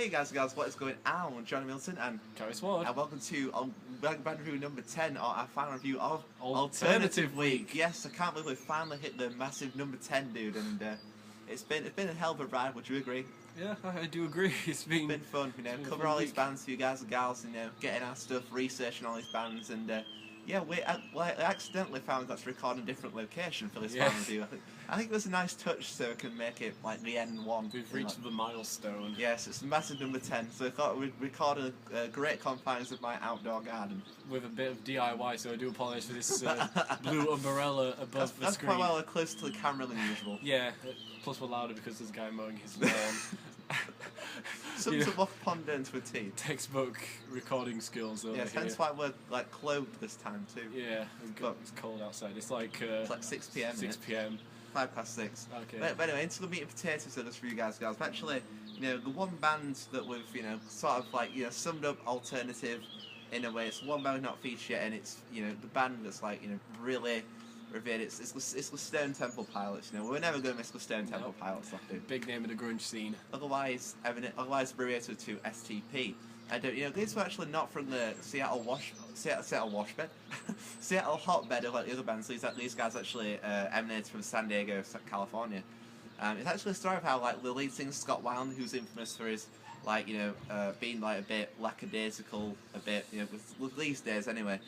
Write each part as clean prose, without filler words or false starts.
Hey guys and girls, what is going on? I'm Jonny Middleton and welcome to band review number 10, or our final review of Alternative Week. Yes, I can't believe we finally hit the massive number 10, dude, and it's been a hell of a ride. Would you agree? Yeah, I do agree. It's been fun, cover all these bands for you guys and gals, and getting our stuff, researching all these bands, and yeah, we accidentally found we got to record in a different location for this final review. I think it was a nice touch, so we can make it like the end one. We've reached the milestone. Yes, it's a massive number 10. So I thought we'd record in great confines of my outdoor garden with a bit of DIY. So I do apologise for this blue umbrella above the screen. That's quite well close to the camera than usual. Yeah, plus we're louder because there's a guy mowing his lawn. Something to walk upon into a tea. Textbook recording skills over here. Hence why we're like clothed this time too. Yeah, it's cold outside. It's like 6 p.m. 6 p.m. 6:05. Okay. But anyway, into the meat and potatoes of this for you guys. But actually, the one band that we've sort of like summed up alternative in a way. It's one band we've not featured yet, and it's the band that's like really revered. It's the Stone Temple Pilots. We're never going to miss the Stone Temple Pilots. Big name of the grunge scene. Otherwise abbreviated to STP. And these were actually not from the Seattle hotbed of like the other bands. These guys actually emanated from San Diego, California. It's actually a story of how like the lead singer Scott Weiland, who's infamous for his being like a bit lackadaisical, a bit with these days anyway.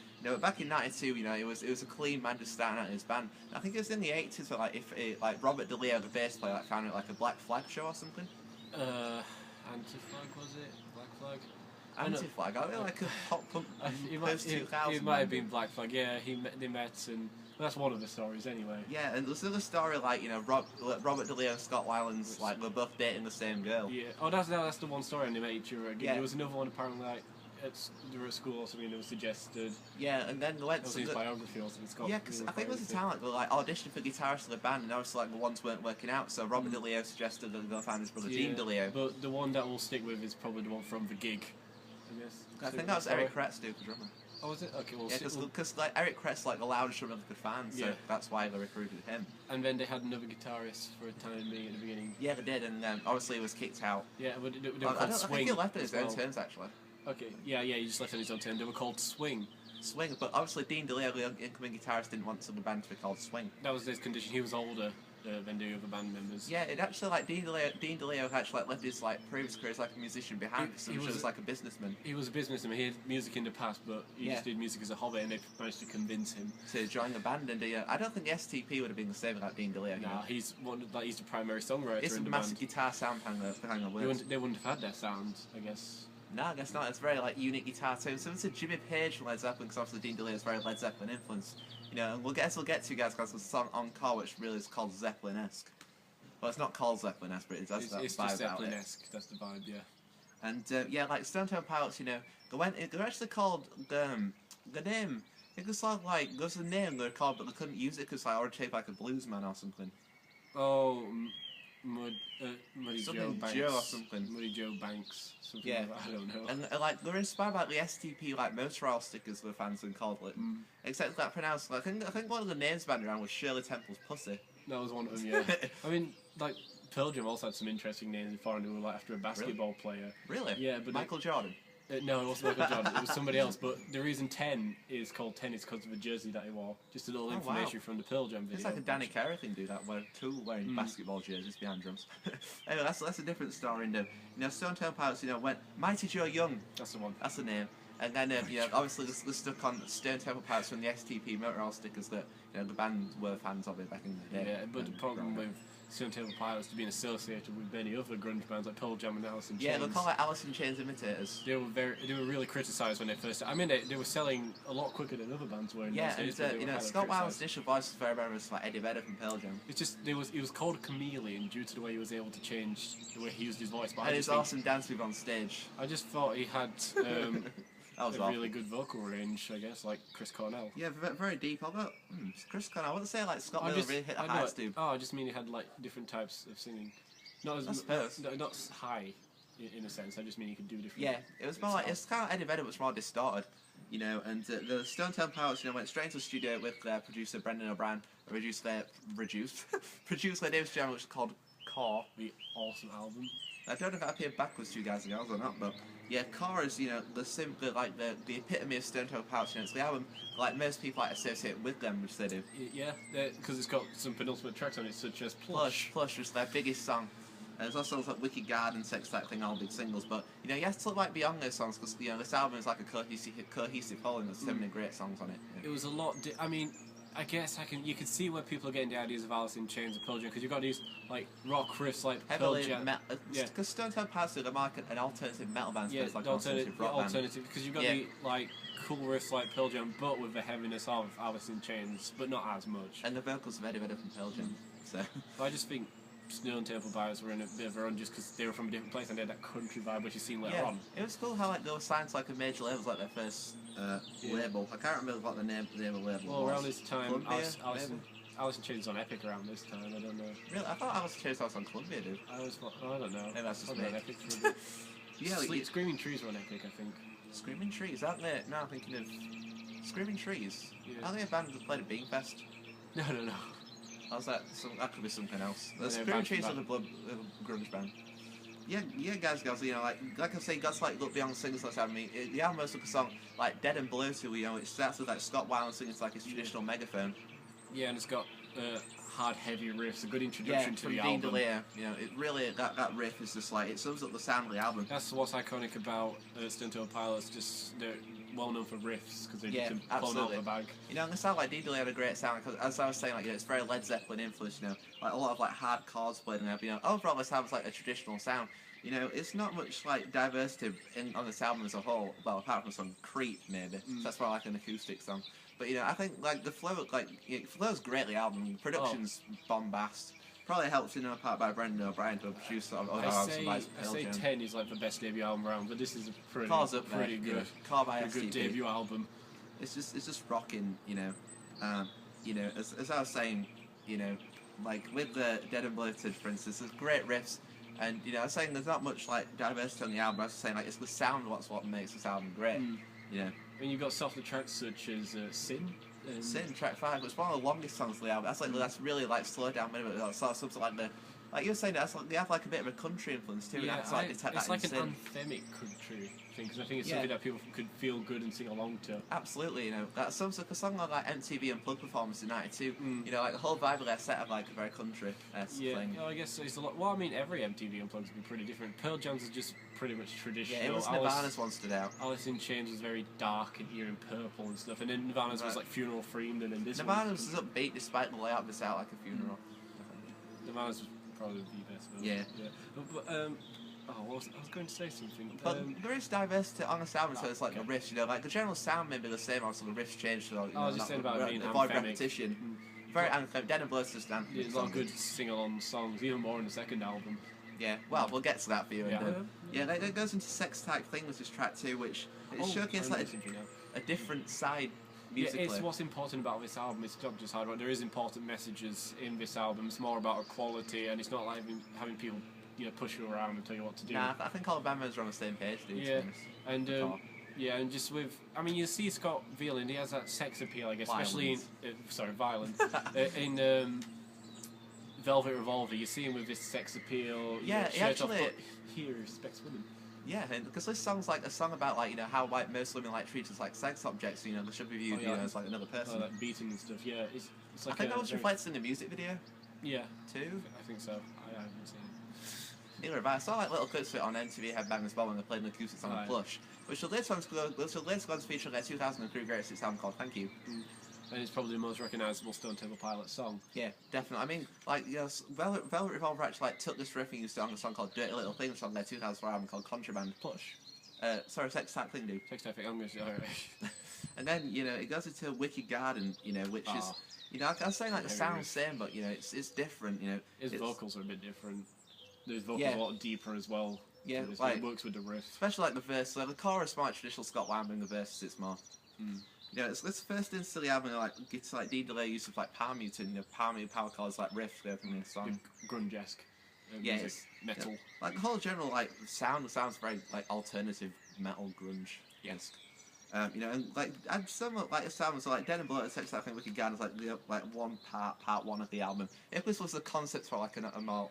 Back in '92, it was a clean man just starting out in his band. And I think it was in the '80s, but like Robert DeLeo, the bass player, found it like a Black Flag show or something. Anti-Flag was it? Black Flag? Anti-Flag. I mean, like a pop punk post 2000. It might have been Black Flag. Yeah, they met, and that's one of the stories anyway. Yeah, and there's another story like Robert DeLeo and Scott Weiland's like were both dating the same girl. Yeah. Oh, that's the one story on the mate you were again. Yeah. There was another one apparently like they were at school or something. It was suggested. Yeah, and then went to his biography or something. Scott, yeah, because I think there was a talent like auditioned for guitarists for the band, and obviously like the ones weren't working out. So Robert DeLeo suggested that they go find his brother Dean DeLeo. But the one that we'll stick with is probably the one from The Gig. I think that was Eric Kretz, the drummer. Oh, was it? Okay, well, yeah, because like Eric Kretz like the loudest drummer they could find, so that's why they recruited him. And then they had another guitarist for a time being at the beginning. Yeah, they did, and obviously he was kicked out. Yeah, but they were called Swing. I think he left on his own terms actually. Okay, yeah, he just left on his own terms. They were called Swing. Swing, but obviously Dean DeLeo, the incoming guitarist, didn't want the band to be called Swing. That was his condition. He was older than the other band members. Yeah, it actually like Dean DeLeo actually like left his like previous career as like a musician behind. He was like a businessman. He was a businessman. He had music in the past, but he just did music as a hobby, and they managed to convince him to join the band. And I don't think the STP would have been the same without Dean DeLeo. No, he's the primary songwriter. It's in the massive band. Guitar sound behind the words. They wouldn't have had their sound, I guess. No, I guess not. It's very like unique guitar tone. So it's a Jimmy Page from Led Zeppelin, because obviously Dean DeLeo is very Led Zeppelin influence. And we'll get to you guys because there's a song on Car which really is called Zeppelin-esque. Well, it's not called Zeppelin-esque, but it's that it's vibe just Zeppelin-esque. That's the vibe, yeah. And yeah, like Stone Temple Pilots, they're actually called the name. It was like there's a name they're called, but they couldn't use it because I already take like a bluesman or something. Oh. Muddy Joe Banks. Joe or something. Muddy Joe Banks. Something like that, I don't know. And like they're inspired by the STP like motor oil stickers the fans and called it. Except that pronounced like I think one of the names bandied around was Shirley Temple's Pussy. That was one of them, yeah. I mean, like Pearl Jam also had some interesting names in foreign who were like after a basketball player. Really? Yeah, but Michael Jordan. No, it wasn't Michael Jordan. It was somebody else. But the reason 10 is called 10 is because of a jersey that he wore. Just a little information from the Pearl Jam video. It's like a Danny Carey thing, do that, where Tool wearing basketball jerseys behind drums. Anyway, that's a different story. Stone Temple Pilots, went Mighty Joe Young. That's the one. That's the name. And then, obviously they're stuck on Stone Temple Pilots from the STP motor oil stickers that the band were fans of it back in the day. Yeah, but the problem with Stone Temple Pilots to being associated with many other grunge bands like Pearl Jam and Alice in Chains. Yeah, they'll call it Alice in Chains imitators. They were really criticised when they first. I mean, they were selling a lot quicker than other bands were. Yeah, and Scott Weiland's initial voice was very much like Eddie Vedder from Pearl Jam. It's just he was called a chameleon due to the way he was able to change the way he used his voice. But and his awesome dance move on stage. I just thought he had a really good vocal range, I guess, like Chris Cornell. Yeah, very deep. Although Chris Cornell, I wouldn't say like Scott Miller really hit the heights, dude. Oh, I just mean he had like different types of singing. Not high in a sense. I just mean he could do different. Yeah, it was more like it's kind of Eddie Vedder, but it's more distorted. And the Stone Temple Pilots, went straight into the studio with their producer Brendan O'Brien, produced their Davis Jam, which is called Core. The awesome album. I don't know if it appeared backwards to you guys and girls or not, but yeah, Core is, you know, the simply like the epitome of Stone Temple Pilots. You know, it's the album like most people like associate with them, which they do. Yeah, because it's got some penultimate tracks on it, such as Plush. Plush was their biggest song. There's also like Wicked Garden, Sex That Thing, all big singles. But you know, you have to look like beyond those songs because you know this album is like a cohesive whole, and there's so many great songs on it. It was a lot. I mean, I guess you can see where people are getting the ideas of Alice in Chains and Pearl Jam because you've got these like rock riffs like heavily Pearl Jam. Because Stone Temple Pilots are like an alternative metal band, yeah, it's like an alternative rock band. Because you've got the like cool riffs like Pearl Jam, but with the heaviness of Alice in Chains, but not as much. And the vocals of Eddie Vedder from Pearl Jam. So I just think Stone Temple Pilots were in a bit of a run just because they were from a different place and they had that country vibe which you seen later on. It was cool how like they were signed to like a major label, like their first label. I can't remember what the name of the label was. Well, around this time, Alice in Chains was on Epic around this time. I don't know. Really, I thought Alice in Chains was on Columbia, dude. I don't know. Maybe that's just me. On Epic for a bit. Yeah, Screaming Trees were on Epic, I think. Screaming Trees, aren't they? No, I'm thinking of Screaming Trees. Yeah. Aren't they a band that played at Beanfest? No. I was like, that could be something else. The Yeah, Screaming Trees are the grunge band. Yeah, guys, you know, like I say, you got to like look beyond singles. Like I mean, the album has like a song like "Dead and Blue" to you know, it starts with like Scott Weiland singing to like his traditional megaphone. Yeah, and it's got hard, heavy riffs. A good introduction to the from Dean album. DeLeo, you know, it really that riff is just like it sums up the sound of the album. That's what's iconic about Stone Temple Pilots. Just they're well known for riffs because they can pull out the bag. You know, and the sound like Dean DeLeo had a great sound because, as I was saying, like you know, it's very Led Zeppelin influence. You know, like a lot of like hard chords played in there. But, you know, overall this album's like a traditional sound. You know, it's not much like diversity on this album as a whole. Well, apart from some Creep, maybe. So that's why I like an acoustic song. But you know, I think like the flow, like it flows greatly. The album, the production's bombast. Probably helps in part by Brendan O'Brien to produce sort of. I say 10 is like the best debut album around, but this is a pretty good, you know, a good debut album. It's just rocking. You know, as I was saying, you know, like with the Dead and Bloated, for instance, there's great riffs. And you know, I was saying there's not much like diversity on the album. I was saying like it's the sound what makes this album great. You know, and you've got softer tracks such as Sin. Sin, track 5. It's one of the longest songs of the album. That's really like slowed down minimum. It's sort of something like like you were saying, they have like a bit of a country influence too. Yeah, it's like an anthemic country thing because I think it's something that people could feel good and sing along to. Absolutely, you know, that's some like a song on like MTV Unplugged performance in '92. You know, like the whole vibe of their set of like a very country thing. Yeah, I guess it's a lot. Well, I mean, every MTV Unplugged would be pretty different. Pearl Jam's is just pretty much traditional. Yeah, it was Nirvana's one stood out. Alice in Chains was very dark and eerie and purple and stuff, and then Nirvana's was like funeral themed, and then this Nirvana's was upbeat despite the layout of this out like a funeral. Nirvana's was probably the best one. Yeah. But I was going to say something. But there is diversity on this album, so it's like the riffs, you know, like the general sound may be the same, obviously the riffs change, so you know, I was just saying about being avoid repetition. Very anthemic. Dead and Blood's just anthemic. There's a lot of good sing-along songs, even more in the second album. Yeah, well, we'll get to that for you. That goes into Sex Type Thing, which is track 2, which it showcases like a different side musically. Yeah, it's what's important about this album. It's not just hard rock. There is important messages in this album. It's more about equality, and it's not like having people, you know, push you around and tell you what to do. Nah, I think all the band members are on the same page, dude. Yeah, and just with, I mean, you see Scott Weiland, he has that sex appeal, I guess, especially in, violence, in Velvet Revolver. You see him with this sex appeal. Yeah, he actually he respects women. Yeah, because this song's like a song about like, you know, how like most women like treat us like sex objects. You know, they should be viewed, you know, as like another person. Like beating and stuff. Yeah, it's like. I think that was reflected in the music video. Yeah. Too. I think so. I haven't seen it. Neither have I. I saw like little clips of it on MTV Headbang as well when they played an acoustic song on Plush, which will later on feature their 2003 greatest hits album called Thank You. And it's probably the most recognisable Stone Temple Pilots song. Yeah, definitely. I mean, like, yes, Velvet Revolver actually like took this riff and used it on a song called Dirty Little Things on their 2004 album called Contraband. Plush. Sorry, Sex Type Thing, dude. Sex Type Thing, I'm going to say, alright. And then, you know, it goes into Wicked Garden, you know, which is, you know, I was saying like the sound's same, but, you know, it's different, you know. His vocals are a bit different. His vocals are a lot deeper as well. Yeah, like, it works with the riff. Especially like the verse, like the chorus more traditional Scott Weiland, and the verses it's more. You know, it's first into the album, like it's like Dean DeLeo use of like palm muting, you know, power chords like riffs go from the song. Grunge-esque. It's metal. Yeah. Like the whole general like sounds very like alternative metal grunge-esque. You know, and like and some like the albums like Dead and Blood, essentially I think Wicked Garden's like the like part one of the album. If this was the concept for like a more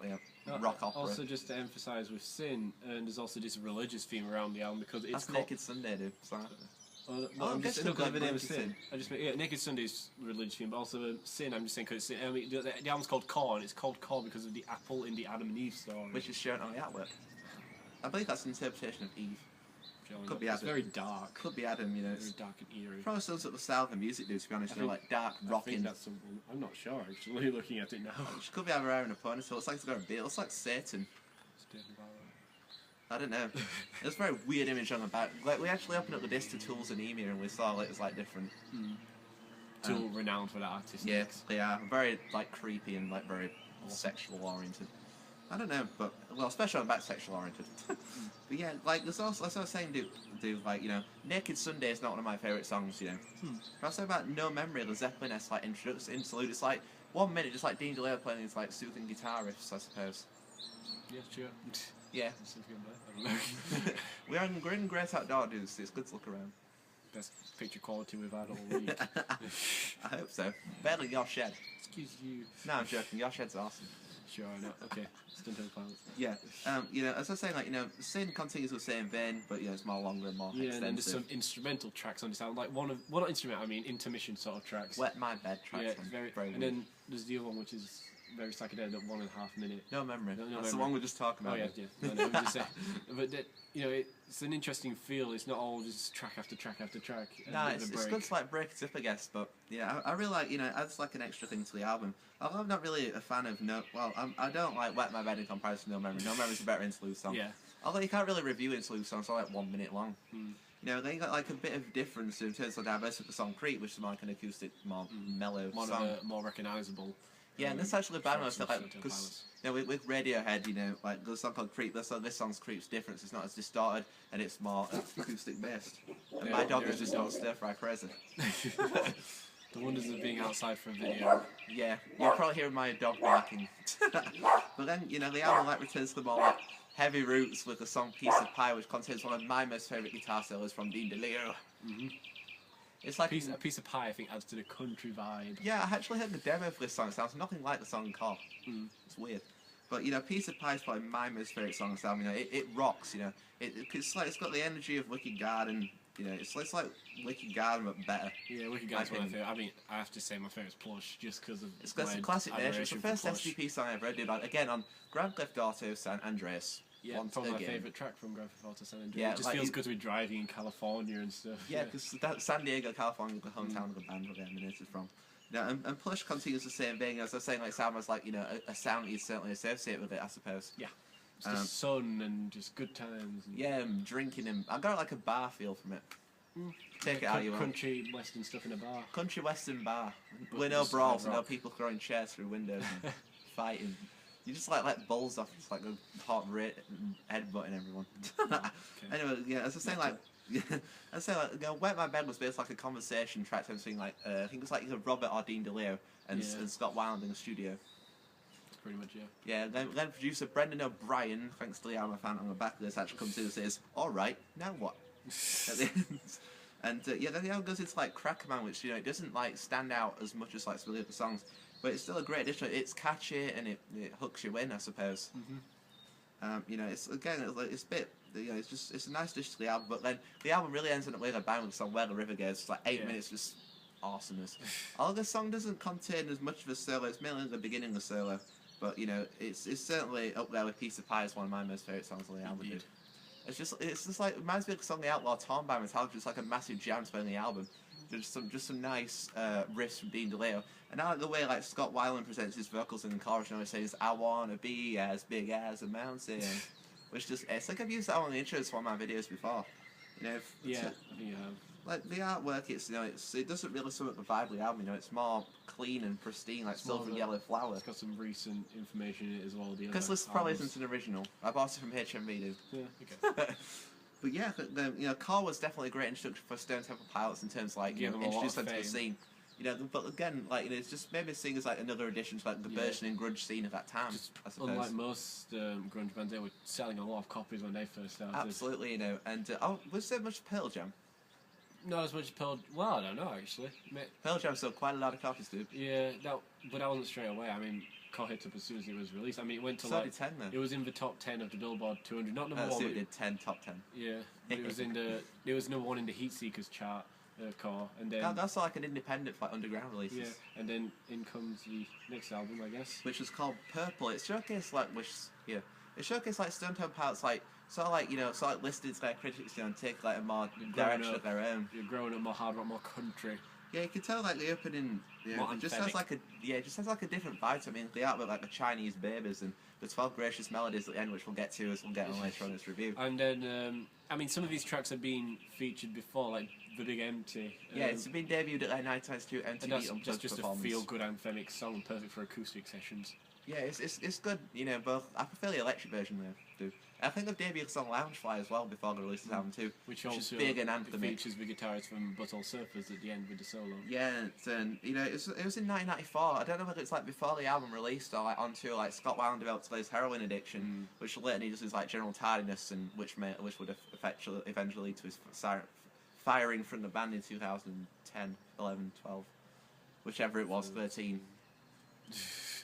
rock opera. Also, just to emphasise with Sin, and there's also this religious theme around the album because it's that's Naked Sunday, dude. So. I'm just looking at the name of Sin. Naked Sunday's religious theme, but also Sin. I'm just saying because I mean, the album's called Core, and it's called Core because of the apple in the Adam and Eve story, which is shown on the artwork. I believe that's an interpretation of Eve. Could be Adam. It's very dark. Could be Adam, you know. Very dark and eerie. Probably sounds like the style of the music, dude. To be honest, like dark rocking. I think that's something. I'm not sure actually. Looking at it now, it could be either wearing a ponytail. It's like it's got a beard. It looks like Satan. I don't know. It's a very weird image on the back. Like we actually opened up the disc to Tools and Emir, and we saw it was like different. Tool renowned for that artist. Yeah, they are very like creepy and like very sexual oriented. I don't know, but well, especially on back sexual oriented. But yeah, like there's also, as I was saying, do like you know, Naked Sunday is not one of my favourite songs. You know, but also about No Memory, the Zeppelin-esque like interlude. It's like 1 minute, just like Dean DeLeo playing these like soothing guitar riffs, I suppose. Yeah, sure. Yeah. I don't know. We're in great outdoor, dudes. It's good to look around. Best picture quality we've had all week. I hope so. Better than your shed. Excuse you. No, I'm joking. Your shed's awesome. Sure, I know. Okay. Stunt of Violence. Yeah. You know, as I was saying, like, you know, Sin continues with the same vein, but, you know, it's more longer and more extensive. And then there's some instrumental tracks on this album. Like, well, not instrumental, I mean intermission sort of tracks. Wet My Bed tracks. Yeah, it's very weird. And then there's the other one, which is very psychedelic, 1.5 minute. No Memory. No That's Memory. the one we're just talking about. Oh, yeah. No, I'm just saying. But, you know, it's an interesting feel. It's not all just track after track after track. No, it's good to, like, break it up, I guess. But, yeah, I really like, you know, it adds, like, an extra thing to the album. Although I'm not really a fan of I don't like Wet My Bed in comparison to No Memory. No Memory's a better interlude song. Yeah. Although you can't really review interlude songs, they're like 1 minute long. You know, then you got like a bit of difference in terms of diversity of the song Creep, which is more like an acoustic, more mellow song. More recognisable. Yeah, and that's actually a bad one. Like, because you know, with Radiohead, you know, like there's a song called Creep. This song's Creep's different. It's not as distorted and it's more acoustic based. And my dog is just not stir fry crazy. The wonders of being outside for a video. Yeah, you're probably hearing my dog barking. But then, you know, the album like returns to the more like heavy roots with the song Piece of Pie, which contains one of my most favourite guitar solos from Dean DeLeo. It's like a piece of pie, I think, adds to the country vibe. Yeah, I actually heard the demo for this song. It sounds nothing like the song Core. It's weird. But, you know, Piece of Pie is probably my most favourite song on this album. You know, it rocks, you know. It's got the energy of Wicked Garden. You know, it's like Wicked Garden, but better. Yeah, Wicked Garden's my favourite. I mean, I have to say my favourite's Plush, just because of it's got some classic nature. It's the first SDP song I ever did, again, on Grand Theft Auto San Andreas. Yeah, probably my favourite track from Grand Theft Auto San Andreas. Yeah, it just feels good to be driving in California and stuff. Yeah, because San Diego, California, the hometown of the band where they emanated from. You know, and Plush continues the same thing. As I was saying, like, sound was like, you know, a sound you'd certainly associate with it, I suppose. Yeah. It's the sun and just good times. And yeah, and drinking and I got like a bar feel from it. Take it how you want. Country western stuff in a bar. Country western bar. With no brawls and no people throwing chairs through windows and fighting. You just like bulls off, just like a hot headbutting everyone. Anyway, yeah, as I was saying, like, you know, Wet My Bed was basically like a conversation track between like I think it was like Robert or Dean DeLeo and Scott Weiland in the studio. Pretty much, yeah. Yeah, then producer Brendan O'Brien, thanks to the album I found on the back of this, actually comes in and says, "Alright, now what?" At the end. And yeah, then the album goes into like Cracker Man, which, you know, it doesn't like stand out as much as like some of the other songs, but it's still a great addition. It's catchy and it hooks you in, I suppose. You know, it's again, it's a bit, you know, it's a nice addition to the album, but then the album really ends up with a bang with the song Where the River Goes. It's like 8 minutes, just awesomeness. Although the song doesn't contain as much of a solo, it's mainly the beginning of the solo, but you know, it's certainly up there with Piece of Pie as one of my most favourite songs on the album. Dude. It's just like, it reminds me of the song The Outlaw Torn by Metallica, just like a massive jam playing the album. Just some nice riffs from Dean DeLeo. And I like the way like Scott Weiland presents his vocals in the chorus, and he says, "I wanna be as big as a mountain," which just, it's like I've used that on the intros for one of my videos before. You know, I think you have. Like the artwork, it's, you know, it doesn't really sum up the vibe of the album. You know, it's more clean and pristine, like Silver and Yellow Flower. It's got some recent information in it as well. Because this probably isn't an original. I bought it from HMV, dude. Yeah, okay. But yeah, you know, Car was definitely a great introduction for Stone Temple Pilots in terms of, like, you know, introduce them to the scene. You know, but again, like, you know, it's just maybe seeing as like another addition to like the burgeoning grunge scene of that time. Just, I suppose. Unlike most grunge bands, they were selling a lot of copies when they first started. Absolutely, you know, and was there much Pearl Jam? Not as much as Pearl. Well, I don't know actually. Pearl Jam sold quite a lot of copies, dude. Yeah, but that wasn't straight away. I mean, Core hit up as soon as it was released. I mean, it went to so did 10 though. It was in the top 10 of the Billboard 200. Not number one. So it did 10, top 10. Yeah, but it was number one in the Heat Seekers chart. Core, and then that's like an independent, like underground release. Yeah, and then in comes the next album, I guess, which was called Purple. It showcased like Stone Temple Pilots, like sort of like sort of listed their critics, and take like a more direction of their own. You're growing up more hard rock, more country. Yeah, you can tell like the opening. It just has like a different vibe. I mean, the artwork like the Chinese babies and the 12 gracious melodies at the end, which we'll get to as we'll get on later on this review. And then I mean, some of these tracks have been featured before, like The Big Empty. Yeah, it's been debuted at like 9x2 MTV Unplugged just a feel-good anthemic song, perfect for acoustic sessions. Yeah, it's good. Both. I prefer the electric version though. I think they've debuted a song Loungefly as well before they released this album too, which is big and anthemic. Features the guitarist from But All Surfers at the end with the solo. Yeah, and it was in 1994. I don't know whether it's like before the album released or like onto like Scott Weiland developed his heroin addiction, which later needed his like general tardiness, and which would eventually lead to his firing from the band in 2010, 11, 12, whichever it was, 13.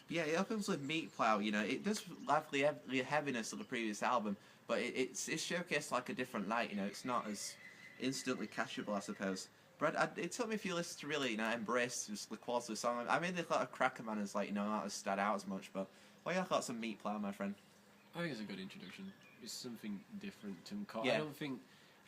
Yeah, it opens with Meat Plow. It does have the heaviness of the previous album, but it's showcased like a different light. It's not as instantly catchable, I suppose. But it took me a few listens to really embrace just the quality of the song. I mean, the thought of Cracker Man is like not as stand out as much, but what are your thoughts on Meat Plow, my friend? I think it's a good introduction. It's something different to Core. Yeah. I don't think.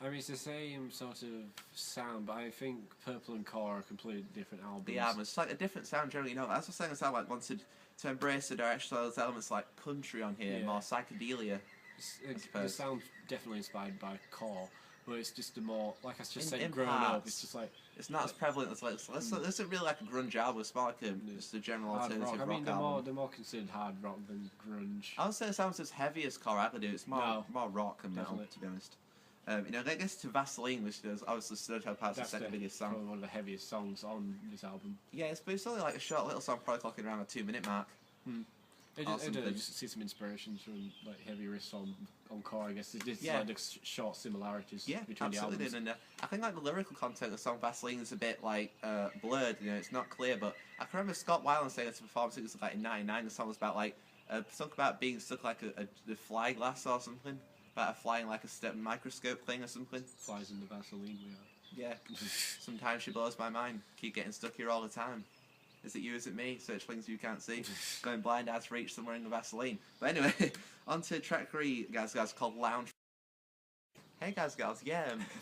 I mean, it's the same sort of sound, but I think Purple and Core are completely different albums. The album, it's like a different sound generally. As I was saying, I like wanted to embrace the direction of those elements like country on here, more psychedelia. The sound's definitely inspired by Core, but it's just a more, like I just said, growing up. It's just like it's not as prevalent as like this isn't really like a grunge album. It's more like just a general alternative rock album. They're more considered hard rock than grunge. I would say it sounds as heavy as Core ever do. It's more rock and metal, to be honest. I guess to Vaseline, which is obviously Stone Temple Pilots' second biggest song. Probably one of the heaviest songs on this album. Yeah, it's only like a short little song, probably clocking around a 2-minute mark. I just see some inspirations from like heavy riffs on Core. I guess there's like the short similarities between the albums. And I think like the lyrical content of the song Vaseline is a bit like blurred. It's not clear. But I can remember Scott Weiland saying at a performance. It was like in '99. The song was about like something about being stuck like a fly glass or something. About flying like a step microscope thing or something. Flies in the Vaseline, we are. Yeah. Sometimes she blows my mind. Keep getting stuck here all the time. Is it you, is it me? Search things you can't see. Going blind as reach somewhere in the Vaseline. But anyway, on to track 3, guys, called Lounge. Hey guys, gals,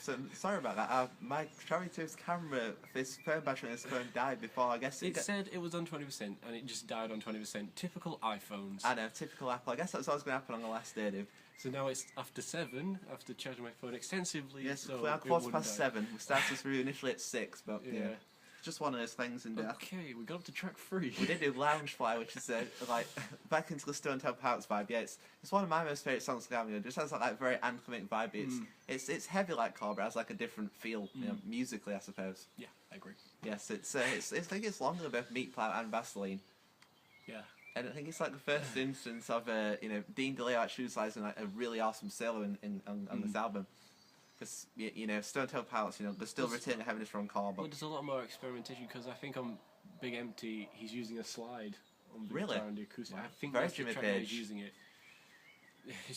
so sorry about that. My Cherry 2's camera, this phone battery on this phone died before, I guess it said it was on 20% and it just died on 20%. Typical iPhones. I know, typical Apple. I guess that's what's going to happen on the last day, dude. So now it's after 7, after charging my phone extensively. Yes, so we're 7:15. We started this review initially at 6, but yeah. Just one of those things. And okay, we got up to track 3. We did do Loungefly, which is like back into the Stone Temple Pilots vibe. Yeah, it's one of my most favourite songs of the album. It just has like that very anthemic vibe. It's heavy like Core, but it has like a different feel, musically, I suppose. Yeah, I agree. Yes, I think it's longer than both Meat Plow and Vaseline. Yeah. And I think it's like the first instance of Dean DeLeo actually utilizing like a really awesome solo on this album. Because Stone Temple Pilots, they're still retaining heaviness from Core, but there's a lot more experimentation because I think on Big Empty he's using a slide on the guitar and the acoustic. Wow. I think that's the track he's using it.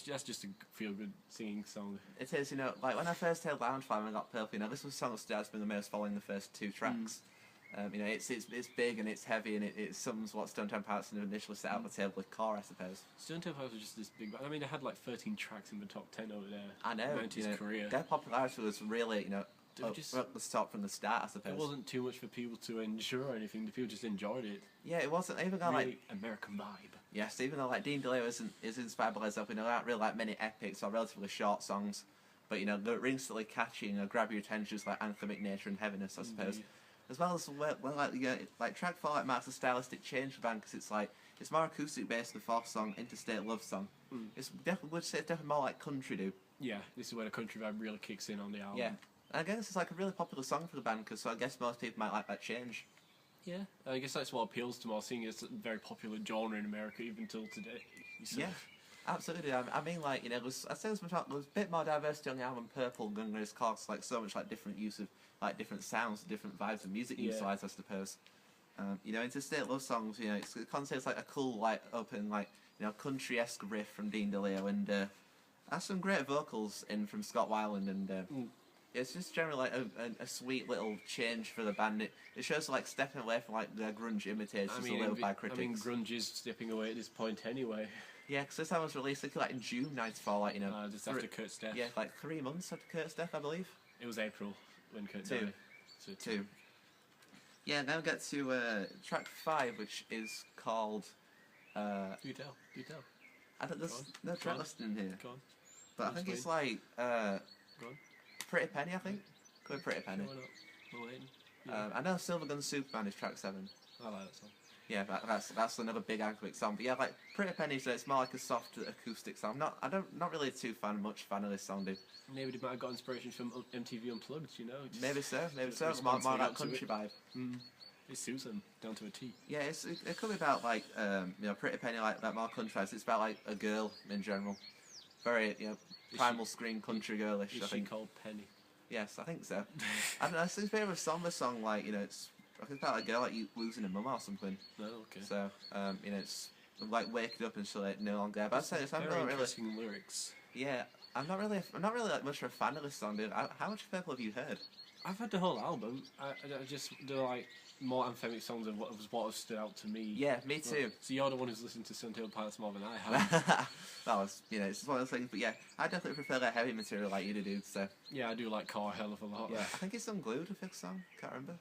That's just a feel-good singing song. It is, like when I first heard Loungefly and I got Purple, this was a song that's been the most following the first 2 tracks. It's big and it's heavy and it sums what Stone Temple Pilots initially set out the table with Core, I suppose. Stone Temple Pilots was just this big. I mean, they had like 13 tracks in the top 10 over there. I know. His career. Their popularity was really, up the top from the start, I suppose. It wasn't too much for people to endure or anything. The people just enjoyed it. Yeah, it wasn't even though really American vibe. Yes, even though like Dean DeLeo is inspired by Led Zeppelin, there aren't really like many epics or relatively short songs, but they're instantly catchy and grab your attention, just like anthemic nature and heaviness, I suppose. As well as like track 4 marks a stylistic change for the band because it's more acoustic based. The 4th song, Interstate Love Song, it's definitely more like country do. Yeah, this is where the country vibe really kicks in on the album. Yeah, and I guess it's like a really popular song for the band because I guess most people might like that change. Yeah, I guess that's what appeals to more, seeing it's a very popular genre in America even till today. So. Yeah. Absolutely. I mean, like, you know, I say there was a bit more diversity on the album Purple than there's cause like so much like different use of like different sounds, different vibes of music utilised, I suppose. You know, Interstate Love Songs, you know, it contains like a cool, like, open, like, you know, country-esque riff from Dean DeLeo, and has some great vocals in from Scott Weiland, and it's just generally like a sweet little change for the band. It shows like stepping away from like their grunge imitators a little by critics. I mean, grunge is stepping away at this point anyway. Yeah, because this album was released like in June '94, like, you know, just after Kurt's death. Yeah, like 3 months after Kurt's death, I believe. It was April when Kurt died. So two. Yeah, now we get to track 5, which is called. Do tell. I don't. There's no track listed in here. Go on. But I think it's like Go on. Pretty Penny. I think. Go with Pretty Penny. Why not? We're waiting. Yeah. I know Silver Gun Superman is track 7. I like that song. Yeah, that's another big Alchemic song. But yeah, like Pretty Penny, so it's more like a soft acoustic song. Not really much fan of this song, dude. Maybe they might have got inspiration from MTV Unplugged, you know. Maybe so. More that country vibe. It suits them down to a T. Yeah, it could be about like you know, Pretty Penny, like that more country. It's about like a girl in general, very, you know, primal scream country girlish. Is I think. She called Penny? Yes, I think so. I don't know. It's a bit of a somber song, like, you know, it's about a girl like you losing a mum or something. Oh, okay. So you know, it's like waking up and she's like no longer. But I'd say it's very not really interesting lyrics. Yeah, I'm not really like much of a fan of this song, dude. How much Purple have you heard? I've heard the whole album. I just do like more anthemic songs of what have stood out to me. Yeah, me too. So you're the one who's listened to Stone Temple Pilots more than I have. That was, you know, it's just one of those things. But yeah, I definitely prefer that heavy material like you do, dude. So yeah, I do like Core a hell of a lot. yeah, I think it's Unglued, the 5th song. Can't remember.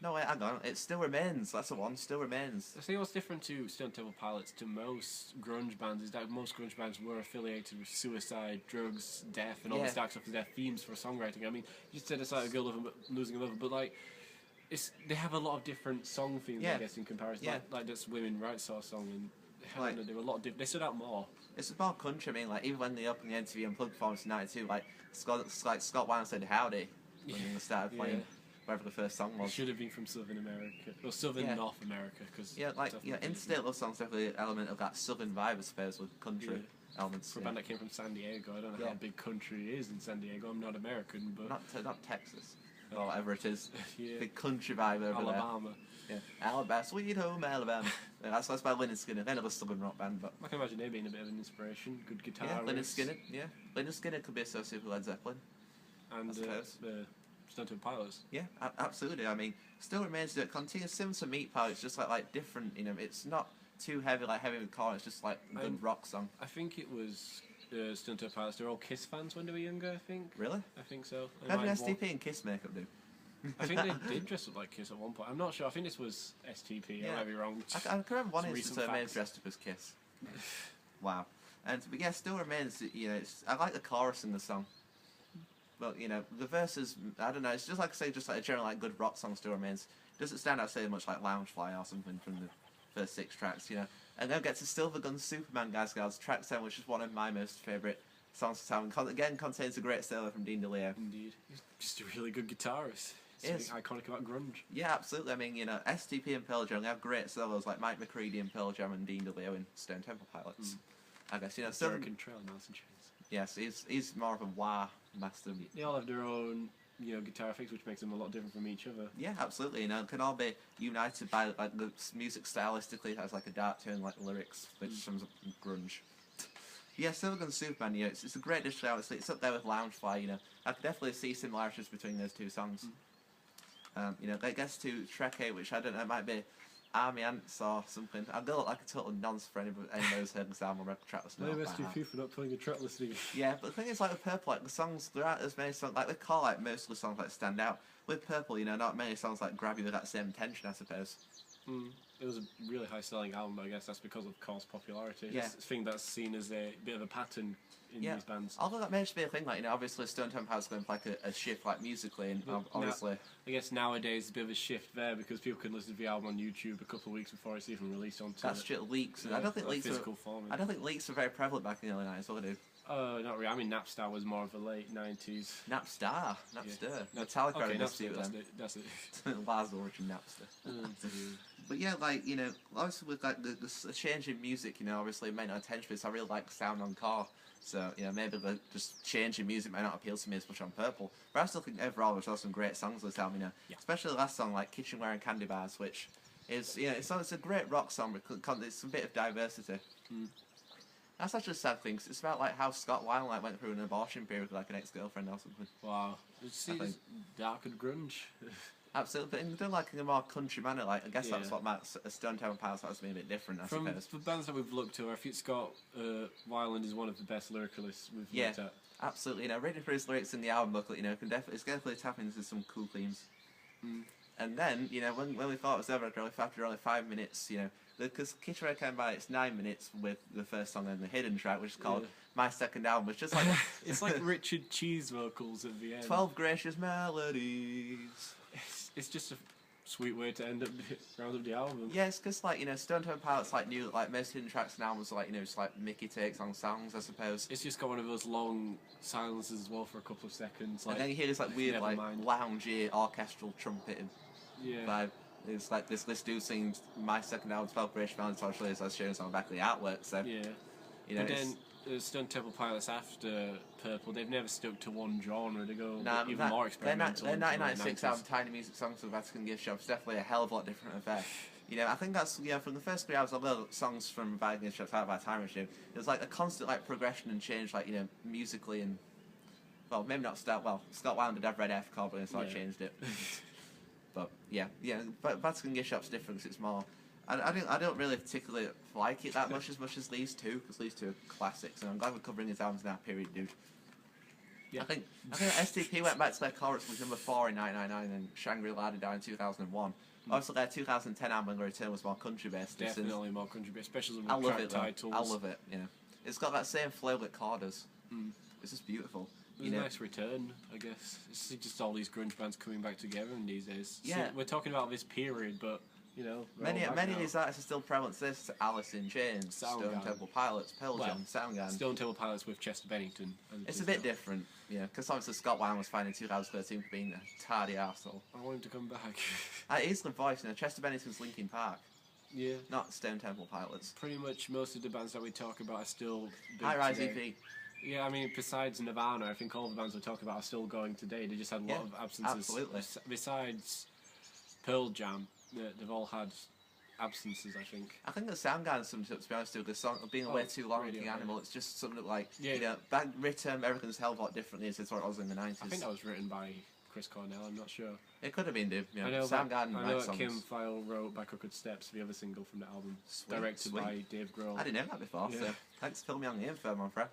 No, wait, hang on. It Still Remains. That's the one. Still Remains. I think what's different to Stone Temple Pilots to most grunge bands is that most grunge bands were affiliated with suicide, drugs, death, and all this dark stuff as their themes for songwriting. I mean, you said it's like a girl losing a lover, but like, they have a lot of different song themes, I guess, in comparison. Yeah. Like this Women Rights sort of song, and there were a lot of they stood out more. It's about country. I mean, like, even when they opened the MTV Unplugged performance in '92, like Scott Weiland said "Howdy" when they started playing. Whatever the first song was. It should have been from Southern America. Or Southern North America. Cause Interstate Love Songs definitely an element of that southern vibe, I suppose, with country elements. For a band that came from San Diego, I don't know how big country is in San Diego. I'm not American, but... Not Texas. Or whatever it is. Yeah. Big country vibe over Alabama. there. Yeah. Alabama. Sweet home Alabama. That's by Lynyrd Skynyrd. They're another southern rock band, but... I can imagine they being a bit of an inspiration. Good guitar. Yeah, Lynyrd Skynyrd. Yeah. Lynyrd Skynyrd could be associated with Led Zeppelin. And I suppose. Stone Temple Pilots. Yeah, absolutely. I mean, Still Remains to continue similar to Meat Pie. It's just like different. You know, it's not too heavy like Heavy with Core. It's just like a good rock song. I think it was Stone Temple Pilots. They were all Kiss fans when they were younger. I think. Really? I think so. How did STP and Kiss makeup do? I think they did dress up like Kiss at one point. I'm not sure. I think this was STP. I might be wrong. I can remember one instance where Remains dressed up as Kiss. Wow. But yeah, Still Remains. You know, I like the chorus in the song. But, you know, the verses, I don't know, it's just like I say, just like a general like good rock song Still Remains. Doesn't stand out so much like Loungefly or something from the first 6 tracks, you know. And then get to Silver Gun Superman, guys, track 7, which is one of my most favourite songs to sound. Again, contains a great solo from Dean DeLeo. Indeed. He's just a really good guitarist. It's something iconic about grunge. Yeah, absolutely. I mean, you know, STP and Pearl Jam, they have great solos like Mike McCready and Pearl Jam and Dean DeLeo in Stone Temple Pilots. I guess, you know, American Trail, Nelson Chains. Yes, he's more of a wah master. They all have their own, you know, guitar effects, which makes them a lot different from each other. Yeah, absolutely. You know, it can all be united by like the music stylistically. It has like a dark tone, like lyrics, which sums up grunge. Yeah, Silver Gun Superman. You know, it's a great dish. Obviously, it's up there with Loungefly. You know, I could definitely see similarities between those two songs. You know, that gets to track 8, which I don't know, it might be Army Ants or something. I'm gonna look like a total nonce for anybody who's heard this album or track list. Maybe STP for not putting a track listing. Yeah, but the thing is, like with Purple, like the songs, there aren't as many songs. Like with Core, like most of the songs like stand out. With Purple, you know, not many songs like grab you with that same tension, I suppose. It was a really high-selling album, but I guess that's because of Core's popularity. Yeah. It's a thing that's seen as a bit of a pattern in these bands. Although that may just be a thing, like, you know, obviously Stone Temple has going for like a shift, like musically, and obviously. I guess nowadays a bit of a shift there because people can listen to the album on YouTube a couple of weeks before it's even released onto. That's true. Leaks. I don't think leaks physical form. I don't think leaks were very prevalent back in the early 90s, were they? Not really. I mean, Napstar was more of a late 90s. Napster. Yeah. Metallica Okay, had a dispute Napster, with them. that's it. Lars Ulrich and Napster. But yeah, like, you know, obviously with like the change in music, you know, obviously it may not attention to this. I really like the sound on Car. So, you know, maybe the just change in music might not appeal to me as much on Purple. But I still think overall there's also some great songs this album, you know. Yeah. Especially the last song, like Kitchenware and Candy Bars, which is, you know, it's a great rock song because it's a bit of diversity. That's actually a sad thing, 'cause it's about like how Scott Weiland like went through an abortion period with like an ex-girlfriend or something. Wow. It's dark and grunge. Absolutely, but in doing like in a more country manner, like I guess that's what Matt's Stone Temple Pilots has been a bit different, I suppose. From bands that we've looked to, I think Scott Weiland is one of the best lyricalists we've looked at. Absolutely. You know, reading through his lyrics in the album booklet, you know, it's definitely tapping into some cool themes. And then, you know, when we thought it was over after only 5 minutes, you know, because Kitchenware came by, it's 9 minutes with the first song and the hidden track, which is called My Second Album. It's just like it's like Richard Cheese vocals at the end. 12 gracious melodies. It's just a sweet way to round up the album. Yeah, it's because like, you know, Stone Temple Pilots like new like most hidden tracks and albums are like, you know, just like Mickey takes on songs, I suppose. It's just got one of those long silences as well for a couple of seconds. Like, and then you hear this like weird like loungy orchestral trumpet vibe. It's like this dude sings My Second Album, 12 British Melodies, actually as shown on the back of the artwork. So yeah, you know, but then Stone Temple Pilots after Purple, they've never stuck to one genre. They go even more experimental. Their 1996 album, Tiny Music Songs for the Vatican Gift Shop, is definitely a hell of a lot different affair. You know, I think that's, you know, from the first 3 albums, although songs from Vatican Gift Shop out by Time Machine, it was like a constant like progression and change, like, you know, musically and well, maybe not Scott Weiland did have Red F chord, but so I changed it. But yeah, but Vatican Gift Shop's different because it's more. I don't really particularly like it that much as these two, because these two are classics, and I'm glad we're covering these albums now. Period, dude. Yeah. I think STP went back to their chorus was number 4 in 1999, and Shangri-La did in 2001. Obviously, their 2010 album, Return, was more country based. Definitely more country based, especially with track titles. I love it. Yeah, it's got that same flow that chord does. It's just beautiful. It was a nice return, I guess. It's just all these grunge bands coming back together in these days. Yeah. So we're talking about this period, but, you know... Many of these artists are still prevalent. There's Alice in Chains, Stone Temple Pilots, Pearl Jam, Soundgarden. Stone Temple Pilots with Chester Bennington. It's a bit different, yeah, because obviously Scott Weiland was fined in 2013 for being a tardy arsehole. I want him to come back. He's the voice, you know, Chester Bennington's Linkin Park. Yeah. Not Stone Temple Pilots. Pretty much most of the bands that we talk about are still... High Rise EP. Yeah, I mean, besides Nirvana, I think all the bands we talk about are still going today. They just had a lot of absences. Absolutely. Besides Pearl Jam, they've all had absences, I think. I think the Soundgarden, to be honest, too, the song being away too long, King Animal, it's just something that, like, you know, back written, everything's hell of a lot differently as what it was in the 90s. I think that was written by Chris Cornell, I'm not sure. It could have been, dude. You know, I know Soundgarden that Kim File wrote By Crooked Steps, the other single from the album, directed by Dave Grohl. I didn't know that before, so thanks for filling me on the info, my friend.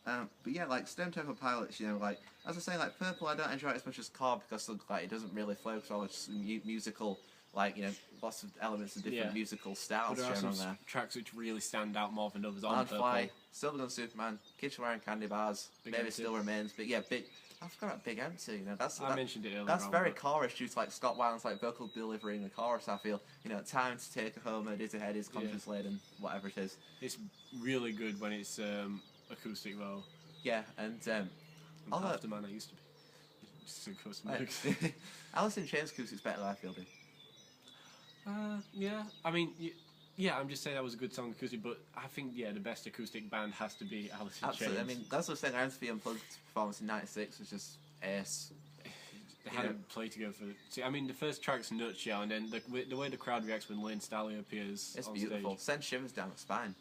But yeah, like Stone Temple Pilots, you know, like as I say, like Purple, I don't enjoy it as much as Car because like it doesn't really flow because all it's musical, like, you know, lots of elements of different musical styles shown on there. Tracks which really stand out more than others on Purple. Fly, Silver Gun Superman, Kitchenware and Candy Bars, Maybe Still Remains, but yeah, I forgot about Big Empty. You know, I mentioned it earlier. That's very chorus due to like Scott Weiland's like vocal delivery in the chorus. I feel, you know, Time to Take Her Home, Dizzy Head is conscience laden, whatever it is. It's really good when it's acoustic though. Yeah, and half the man I used to be. Just acoustic. Alice in Chains acoustic's better than I feel, dude. Yeah. I mean, yeah. I'm just saying that was a good song acoustic, but I think the best acoustic band has to be Alice in Chains. Absolutely. I mean, that's what I'm saying. MTV Unplugged performance in '96 was just ace. They hadn't played together for. See, I mean, the first track's Nutshell, and then the way the crowd reacts when Lane Staley appears. It's on beautiful. Stage. Sends shivers down the spine.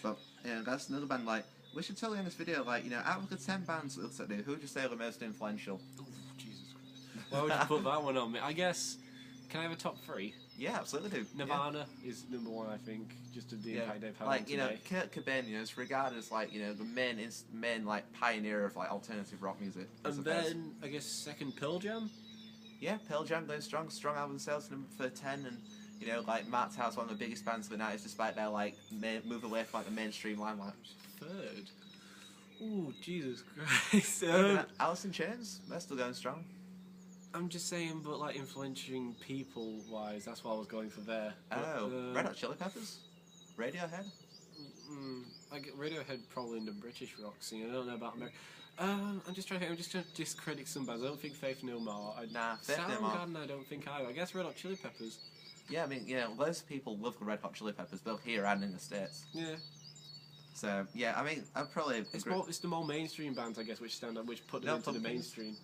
But yeah, that's another band. Like, we should tell you in this video, like, you know, out of the 10 bands that looks at who would you say are the most influential? Oh, Jesus Christ! Why would you put that one on me? I guess. Can I have a top 3? Yeah, absolutely do. Nirvana is number 1, I think, just to the impact they've had. Like, you know, Kurt Cobain, you know, is regarded as like, you know, the main like pioneer of like alternative rock music. And then I guess second, Pearl Jam. Yeah, Pearl Jam going strong album sales number for 10, and you know, like Marked House, one of the biggest bands of the 90s, despite their like move away from like the mainstream limelight. Third. Ooh, Jesus Christ. Alice in Chains, they're still going strong. I'm just saying, but like influencing people-wise, that's what I was going for there. But, Red Hot Chili Peppers? Radiohead? like Radiohead probably in the British rock scene. I don't know about America. I'm just trying to discredit some bands. I don't think Faith No More. Soundgarden, I don't think either. I guess Red Hot Chili Peppers. Yeah, I mean, loads of people love the Red Hot Chili Peppers, both here and in the States. Yeah. So yeah, I mean, I'd probably. It's the more mainstream bands, I guess, which stand up, which put them into the mainstream.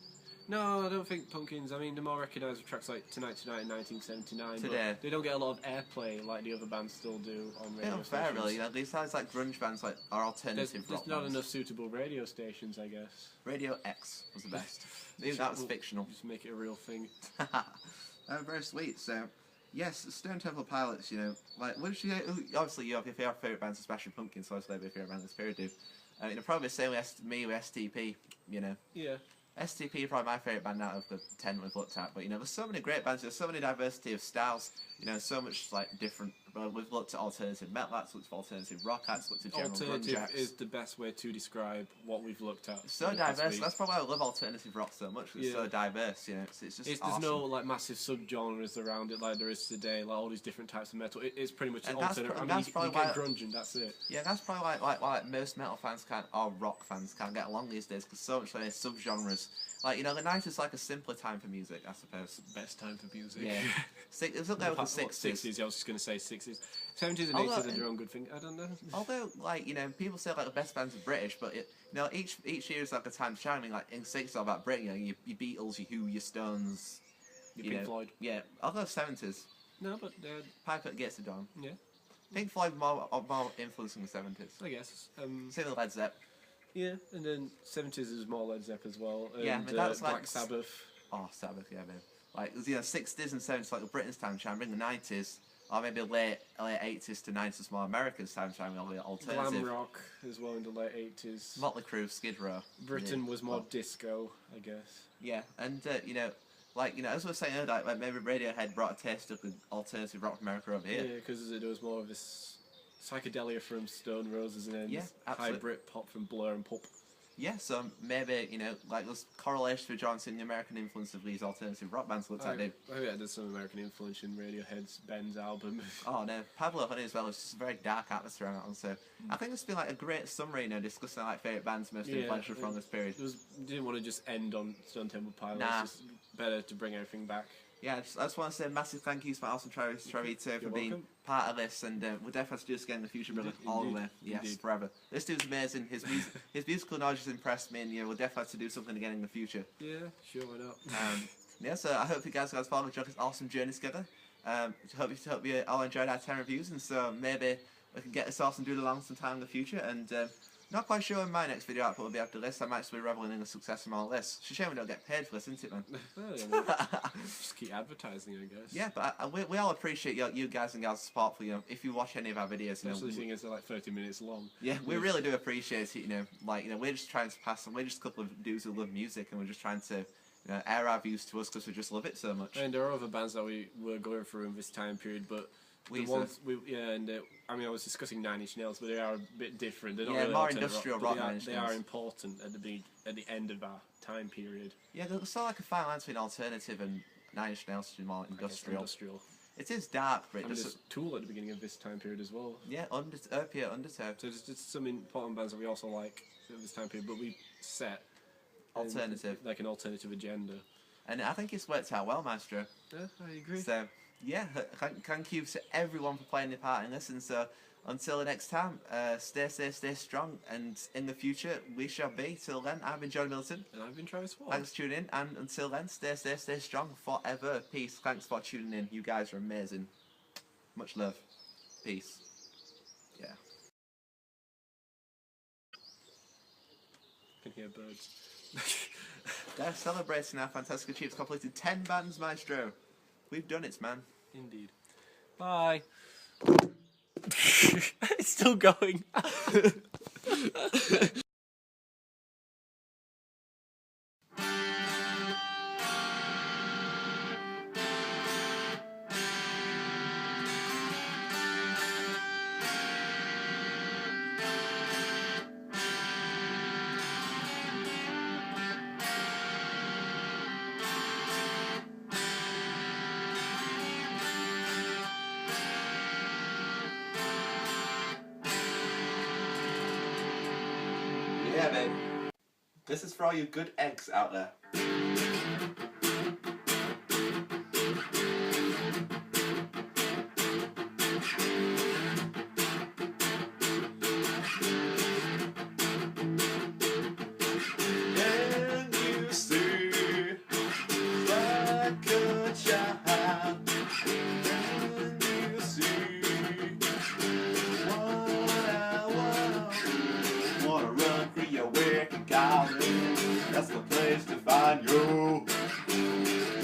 No, I don't think Pumpkins. I mean, the more recognised tracks like Tonight Tonight in 1979, but they don't get a lot of airplay like the other bands still do on radio stations. Fair, really. These guys like grunge bands like are alternative rock There's not enough suitable radio stations, I guess. Radio X was the best. That was fictional. Just make it a real thing. Very sweet. So, yes, Stone Temple Pilots. Like, obviously you have your favourite bands, especially Pumpkins. So obviously, your favourite band this period do. Probably the same with me with STP. Yeah. STP is probably my favourite band out of the 10 we've looked at, but there's so many great bands, there's so many diversity of styles, so much like different. Well, we've looked at alternative metal acts, looked at alternative rock acts, looked at general grunge acts. Alternative is the best way to describe what we've looked at. It's so diverse. That's probably why I love alternative rock so much. It's so diverse. It's just awesome. There's no like massive subgenres around it like there is today. Like all these different types of metal. It's pretty much alternative. You get grunge and that's it. Yeah, that's probably why most metal fans or rock fans can't get along these days because so much subgenres. Like, the 90s like a simpler time for music, I suppose. Best time for music. Yeah. It was up there with the 60s. I was just going to say 60s. 70s and 80s are their own good thing. I don't know. Although, like, people say, like, the best bands are British, but, each year is, like, a time to shine. I mean, like, in the 60s, it's all about Britain. Your Beatles, your Who, your Stones. Your Pink Floyd. Yeah. Although 70s. No, but... Piper gets it done. Yeah. Pink Floyd more influencing the 70s. I guess. Same with Led Zepp. Yeah, and then 70s is more Led Zepp as well. And, yeah, I mean, that's Black Sabbath. Oh, Sabbath, yeah, man. Like, 60s and 70s, like the Britain's time shine, bring the 90s, or maybe late 80s to 90s, more America's time shine, with alternative. Glam rock as well in the late 80s. Motley Crue, Skid Row. Britain was more disco, I guess. Yeah, and, as we were saying earlier, like maybe Radiohead brought a taste of the alternative rock from America over here. Yeah, because it was more of this psychedelia from Stone Roses and then hybrid pop from Blur and Pulp. Yeah, so maybe, like there's correlation with Johnson, the American influence of these alternative rock bands looked at. Oh yeah, there's some American influence in Radiohead's Ben's album. Oh no, Pablo Honey as well, it's just a very dark atmosphere on that one, so I think it's been like a great summary, discussing like favourite bands most influential from this period. Didn't want to just end on Stone Temple Pilots, it's just better to bring everything back. Yeah, I just want to say massive thank yous for awesome Trevito for being part of this, and we'll definitely have to do this again in the future, brother. All the way. Yes, forever. This dude's amazing. His musical knowledge has impressed me, and we'll definitely have to do something again in the future. Yeah, sure, why not? So I hope you guys followed this awesome journey together. Hope you all enjoyed our 10 reviews, and so maybe we can get this awesome dude along sometime in the future, and not quite sure when my next video output will be after this. I'm actually reveling in the success from all this. It's a shame we don't get paid for this, isn't it, man? Just keep advertising, I guess. Yeah, but we all appreciate you guys and gals' support for, if you watch any of our videos. Especially seeing as they're like 30 minutes long. Yeah, we really do appreciate it, we're just trying to pass on, we're just a couple of dudes who love music, and we're just trying to air our views to us because we just love it so much. And there are other bands that we were going through in this time period, but I was discussing Nine Inch Nails, but they are a bit different. They're not really more industrial rock. They are important at the end of our time period. Yeah, there's sort of like a fine line between alternative and Nine Inch Nails, which is more industrial. It is dark, but there's Tool at the beginning of this time period as well. Yeah, Undertow. So there's just some important bands that we also like at this time period, but we set alternative, like an alternative agenda. And I think it's worked out well, Maestro. Yeah, I agree. So. Yeah, thank you to everyone for playing their part in this, and so until the next time, stay safe, stay strong, and in the future we shall be. Till then, I've been Jonny Middleton. And I've been Travis Ford. Thanks for tuning in, and until then, stay safe, stay strong, forever. Peace. Thanks for tuning in. You guys are amazing. Much love. Peace. Yeah. I can hear birds. They're celebrating our fantastic achievements, completed 10 bands, Maestro. We've done it, man. Indeed. Bye. It's still going. This is for all you good eggs out there. That's the place to find you.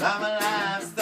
I'm a last